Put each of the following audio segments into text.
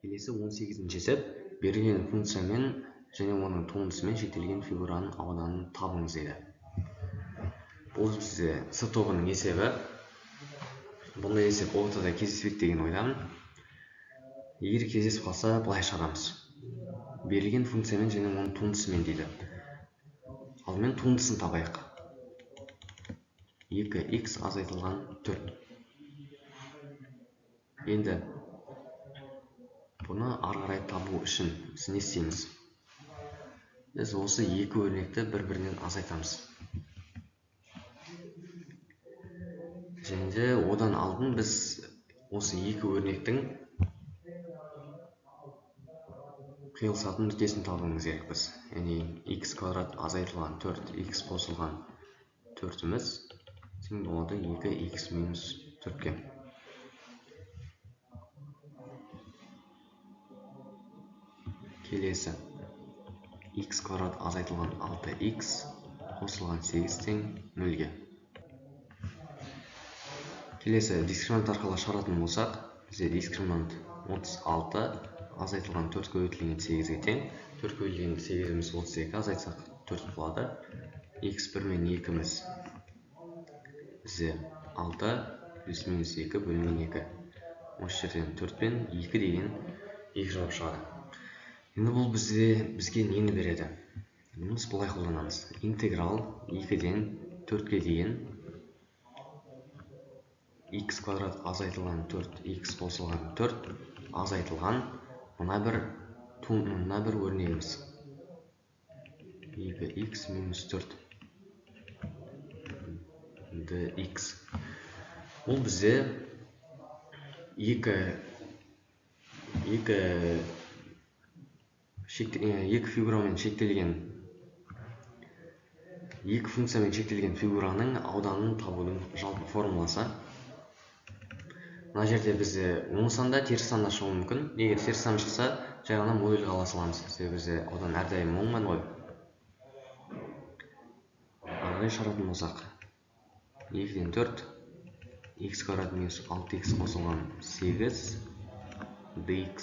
Келесі 18-ші есеп. Берілген функциямен және оның туындысымен шектелген фигураның ауданын табыңыз дейді. Бұл бізде С тобының есебі. Бұндай есеп ортада кездеспейді деген ойдамын. Егер кездесіп қалса, былай шығарамыз. Берілген функциямен және оның туындысымен дейді. Алдымен туындысын табайық. 2х азайтылған 4. Енді бұны ары қарай табу үшін біз не істейміз? Біз осы екі өрнекті бір-бірінен азайтамыз. Және де одан алдын біз осы екі өрнектің қиылысатын нүктесін табуымыз керекпіз. Яғни x квадрат азайтылған 4x қосылған 4-іміз тең болады 2x минус 4-ке. Келесі x квадрат азайтылған 6x қосылған 8 тең 0-ге. Келесі дискриминант арқылы шығаратын болсақ, бізде дискриминант 36 азайтылған 4 көбейтілген 8-ге тең. 4 көбейтілген 8-іміз 32, азайтсақ 4 болады. x1 мен 2-іміз бізде 6 плюс минус 2 бөлінген 2. Осы жерден 4 пен 2 деген 2 жауап шығады. Енді бұл бізге нені береді? Біз бұлай қолданамыз. Интеграл 2-ден 4-ге дейін x квадрат азайтылған 4x қосылған 4 азайтылған мына бір өрнегіміз 2x минус 4 dx. Бұл бізде екі фигурамен шектелген, екі функциямен шектелген фигураның ауданын табудың жалпы формуласы. Мына жерде бізде оң санда, теріс санда шығуы мүмкін. Егер теріс сан шықса, жай ғана модульге ала саламыз. Себебі бізде аудан әрдайым оңмен ғой. Ары шығаратын болсақ, 2-ден 4 x квадрат минус 6x қосылған 8 dx.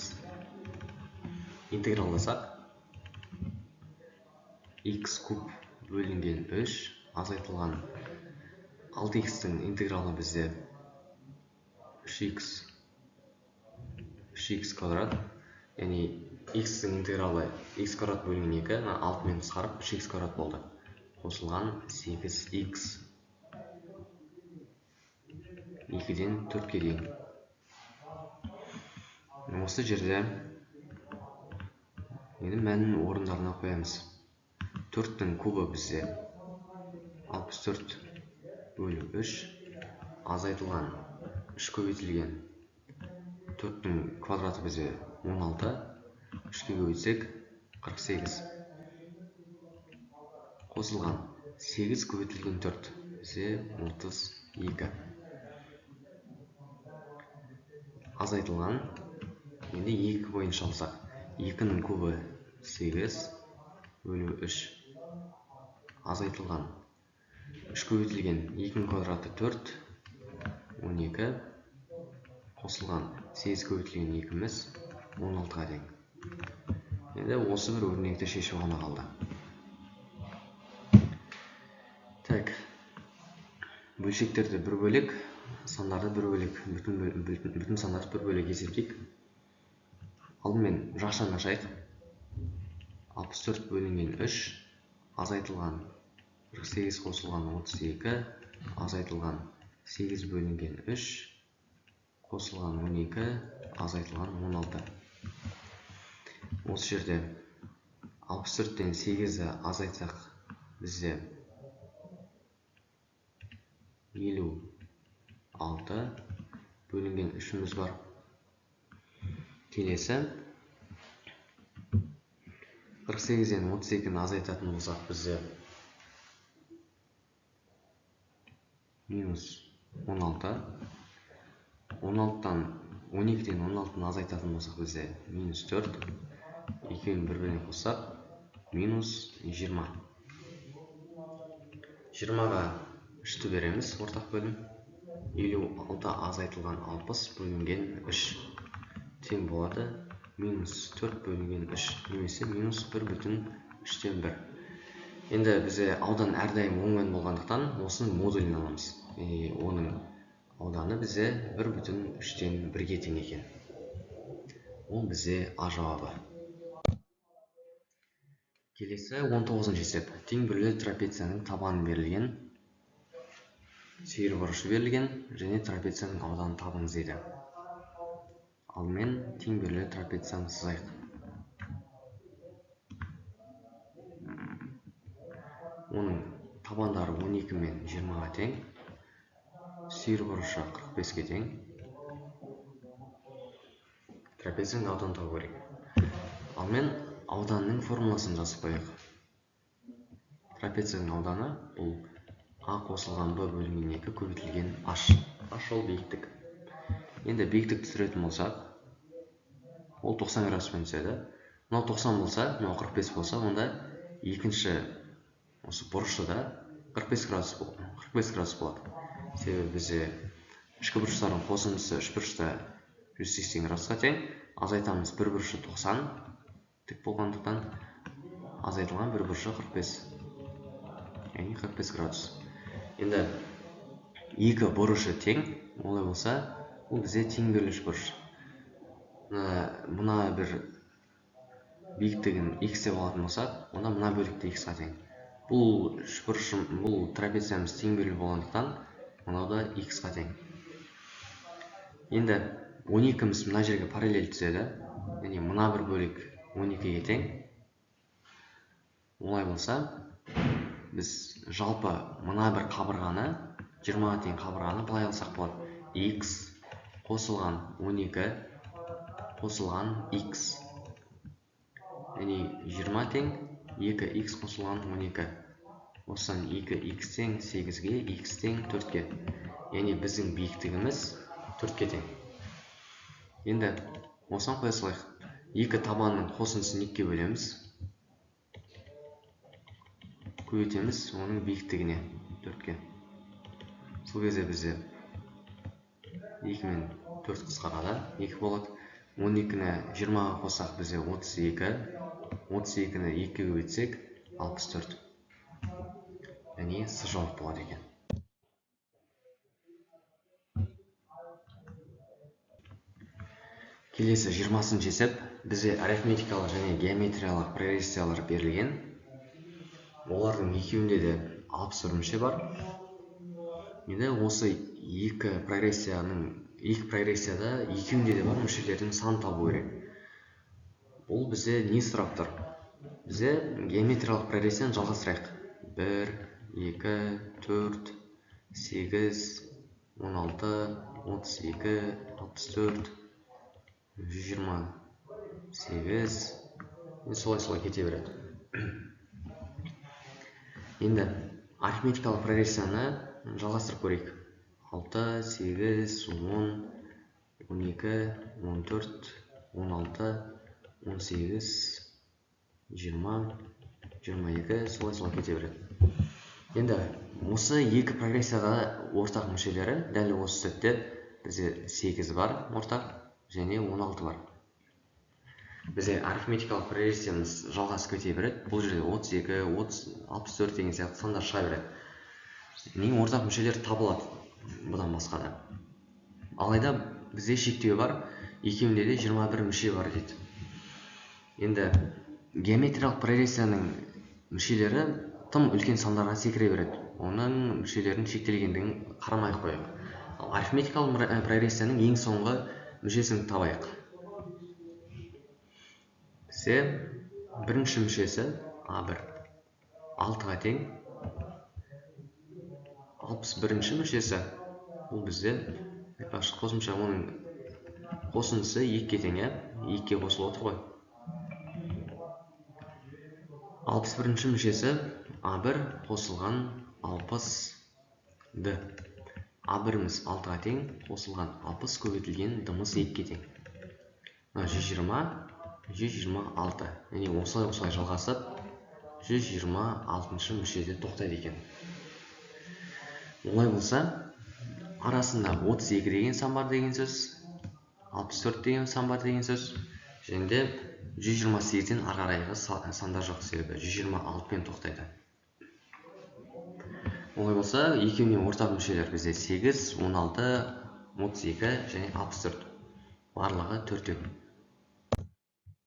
Интегралдасақ, x куб бөлінген 3 азайтылған 6x-тің интегралы бізде 3x квадрат. Яғни x-тің интегралы x квадрат бөлінген 2, 6 мен қысқарып 3x квадрат болды. Қосылған 8x. 2-ден 4-ге дейін. Осы жерде енді мәнін орындарына қоямыз. 4-тің кубы бізде 64 бөліп 3 азайтылған 3 көбейтілген 4-тің квадраты бізде 16, 3-ке көбейтсек 48. Қосылған 8 көбейтілген 4 бізде 32. Азайтылған, енді 2 бойынша алсақ, 2-нің кубы 8 бөліп 3 азайтылған 3 көбейтілген 2-нің квадраты 4, 12. Қосылған 8 көбейтілген 2-іміз 16-ға тең. Енді осы бір өрнекті шешу ғана қалды. Так, бөлшектерді бір бөлек, сандарды бір бөлек, бүтін сандарды бір бөлек есептейік. Алдымен жақшаны ашайық. 64 бөлінген 3 азайтылған 48 қосылған 32 азайтылған 8 бөлінген 3 қосылған 12 азайтылған 16. Осы жерде 64-тен 8-ді азайтсақ бізде 56 бөлінген 3-іміз бар. Келесі 48-ден 32-ні азайтатын болсақ бізде минус 16. 12-ден 16-ны азайтатын болсақ бізде минус 4. Екеуін бір-біріне қоссақ минус 20. 20-ға 3-ті береміз, ортақ бөлім. 56 азайтылған 60 бөлінген 3 тең болады минус 4 бөлінген 3 немесе минус 1,3/1. Енді бізде аудан әрдайым оң мән болғандықтан осының модулін аламыз. Оның ауданы бізде 1,3/1-ге тең екен. Ол бізде А жауабы. Келесі 19-шы есеп. Тең бүрлі трапецияның табаны берілген, сүйір бұрышы берілген және трапецияның ауданы табыңыз дейді. Алдымен тең бүрлі трапецияны сызайық. Оның табандары 12 мен 20-ға тең, сүйір бұрышы 45-ге тең. Трапецияның ауданы табу керек. Алдымен ауданның формуласын жазып қояйық. Трапецияның ауданы бұл А қосылған Б бөлінген 2 көбейтілген H. H ол биіктік. Енді биіктік түсіретін болсақ, ол 90 градуспен түседі. Мынау 90 болса, мынау 45 болса, онда екінші осы бұрышыда 45 градус болады. Себебі бізде ішкі бұрыштардың қосындысы үш бұрышта 180 градусқа тең. Азайтамыз бір бұрышы 90 тік болғандықтан азайтылған бір бұрышы 45. Яғни 45 градус. Енді екі бұрышы тең, олай болса, ол бізде тең беріліш бұрыш. Мына бір биіктігін x деп алатын болсақ, онда мына бөлікті x-ға тең. Бұл трапециямыз тең берілу болғандықтан, мынау да x-ға тең. Енді 12-міз мына жерге параллель түседі. Яғни мына бір бөлік 12-ге тең. Олай болса, біз жалпы мына бір қабырғаны, 20-ға тең қабырғаны былай алсақ болады. X қосылған 12 қосылған x. Яғни 20 тең 2x қосылған 12. Осыдан 2x тең 8-ге, x тең 4-ге. Яғни біздің биіктігіміз 4-ге тең. Енді осыдан қоя салайық. Екі табанның қосындысын 2-ге бөлеміз. Көбейтеміз оның биіктігіне 4-ге. Сол кезде бізде 2 мен 4 қысқарады, 2 болады. 12-ні 20-ға қоссақ бізде 32, 32-ні 2-ге көбейтсек 64. Яғни С жауап болады екен. Келесі 20-шы есеп. Бізде арифметикалық және геометриялық прогрессиялар берілген. Олардың екеуінде де 61 мүше бар. Енді осы екі прогрессияда екеуінде де бар мүшелердің санын табу керек. Бұл бізде не сұрап тұр? Бізде геометриялық прогрессияны жалғастырайық. 1, 2, 4, 8, 16, 32, 64, 128, солай кете береді. Енді арифметикалық прогрессияны жалғастырып көрейік. 6, 8, 10, 12, 14, 16, 18, 20, 22, солай кете береді. Енді осы екі прогрессияда ортақ мүшелері дәл осы сәтте бізде 8 бар ортақ және 16 бар. Бізде арифметикалық прогрессиямыз жалғасып кете береді. Бұл жерде 32, 64 деген сияқты сандар шыға береді. Ең ортақ мүшелер табылады бұдан басқа да. Алайда бізде шектеу бар, екеуінде де 21 мүше бар дейді. Енді геометриялық прогрессияның мүшелері тым үлкен сандарға секіре береді. Оның мүшелерінің шектелгендігін қарамай қояйық. Ал арифметикалық прогрессияның ең соңғы мүшесін табайық. Бізде бірінші мүшесі А1 6-ға тең. 61-ші мүшесі бұл бізде қосымша оның қосындысы 2-ге тең, 2-ге қосылып отыр ғой. 61-ші мүшесі А1 қосылған 60D. А1-міз 6-ға тең, қосылған 60 көбейтілген D-міз 2-ге тең. 120, 126. Яғни осылай жалғасып, 126-шы мүшеде тоқтайды екен. Олай болса, арасында 32 деген сан бар деген сөз, 64 деген сан бар деген сөз. және де 128-ден ары қарайғы сандар жоқ, себебі 126-пен тоқтайды. Олай болса, екеуінен ортақ мүшелер бізде 8, 16, 32 және 64. Барлығы 4-тен.